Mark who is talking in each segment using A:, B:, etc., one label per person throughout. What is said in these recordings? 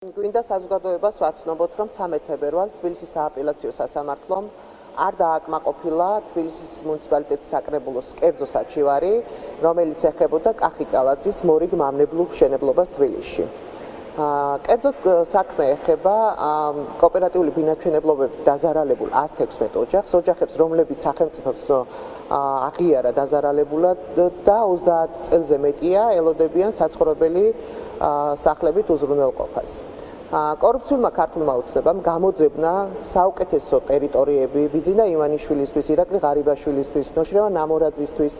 A: გვინდა საზოგადოებას ვაცნობოთ, რომ 13 თებერვალს თბილისის სააპელაციო სასამართლომ არ დააკმაყოფილა თბილისის მუნიციპალიტეტის საკრებულოს კერძო საჩივარი, რომელიც ეხებოდა კახიკალაძის მორიგ მამნებლურ მშენებლობას თბილისში. კერძო საქმე ეხება კოოპერატიული ბინაჩვენებლობებით დაზარალებულ 116 ოჯახს, ოჯახებს, რომლებიც სახელმწიფოს აღიარა დაზარალებულად და 30 წელზე მეტია ელოდებიან საცხოვრებელი სახლებით უზრუნველყოფას. კორუფციულმა ქართულმა ოცნებამ გამოძებნა საუკეთესო ტერიტორიები ბიძინა ივანიშვილისთვის, ირაკლი ღარიბაშვილისთვის, ნოშრევა ნამორაძისთვის,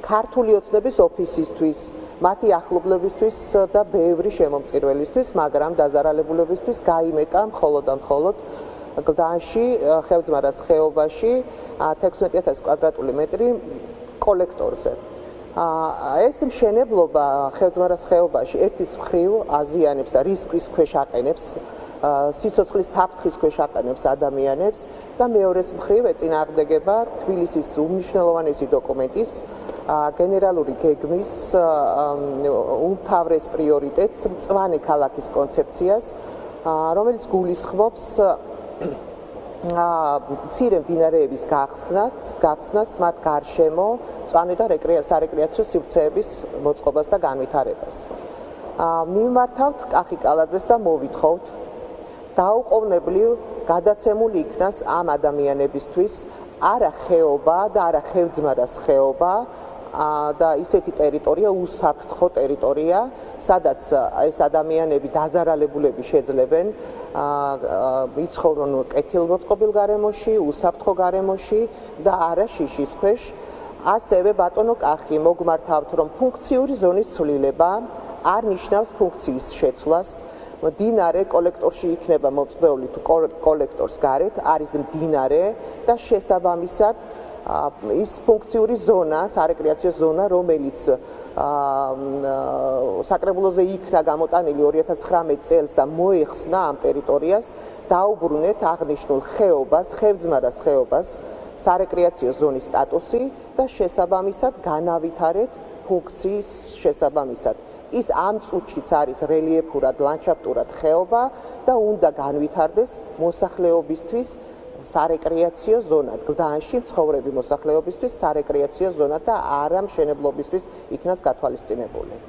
A: ქართული ოცნების ოფისისთვის, მათი ახლობლებისთვის და ბევრი შემომწირველისთვის, მაგრამ დაზარალებულებისთვის გაიმეტა მხოლოდ და მხოლოდ გლდანში, ხევძმარას ხეობაში 16000 კვადრატული მეტრი კოლექტორზე. ეს მშენებლობა ხევძმარას ხეობაში ერთის მხრივ აზიანებს და რისკის ქვეშ აყენებს, სიცოცხლის საფრთხის ქვეშ აყენებს ადამიანებს და მეორეს მხრივ ეწინააღმდეგება თბილისის უმნიშვნელოვანესი დოკუმენტის გენერალური გეგმის უმთავრეს პრიორიტეტს, მწვანე ქალაქის კონცეფციას, რომელიც გულისხმობს მცირე მდინარეების გახსნას, მათ გარშემო მწვანე და სარეკრეაციო სივრცეების მოწყობას და განვითარებას. მივმართავთ კახიკალაძეს და მოვითხოვთ დაუყოვნებლივ გადაცემული იქნას ამ ადამიანებისთვის არა ხეობა და არა ხევძმარას ხეობა და ისეთი ტერიტორია, უსაფრთხო ტერიტორია, სადაც ეს ადამიანები დაზარალებულები შეძლებენ იცხოვრონ კეთილმოწყობილ გარემოში, უსაფრთხო გარემოში და არა შიშის ქვეშ. ასევე ბატონო კახი, მოგმართავთ, რომ ფუნქციური ზონის ცვლილება არ ნიშნავს ფუნქციის შეცვლას. მდინარე კოლექტორში იქნება მოწვეული თუ კოლექტორს გარეთ არის მდინარე და შესაბამისად ის ფუნქციური ზონა, სარეკრეაციო ზონა, რომელიც საკრებულოზე იქნა გამოტანილი 2019 წელს და მოეხსნა ამ ტერიტორიას, დაუბრუნეთ აღნიშნულ ხეობას, ხევძმარას ხეობას, სარეკრეაციო ზონის სტატუსი და შესაბამისად განავითარეთ ფუნქციის შესაბამისად. ის ამ წუთშიც არის რელიეფურად, ლანდშაფტურად ხეობა და უნდა განვითარდეს მოსახლეობისთვის სარეკრეაციო ზონად. გლდანში მცხოვრები მოსახლეობისთვის სარეკრეაციო ზონად და არა მშენებლობისთვის იქნას გათვალისწინებული.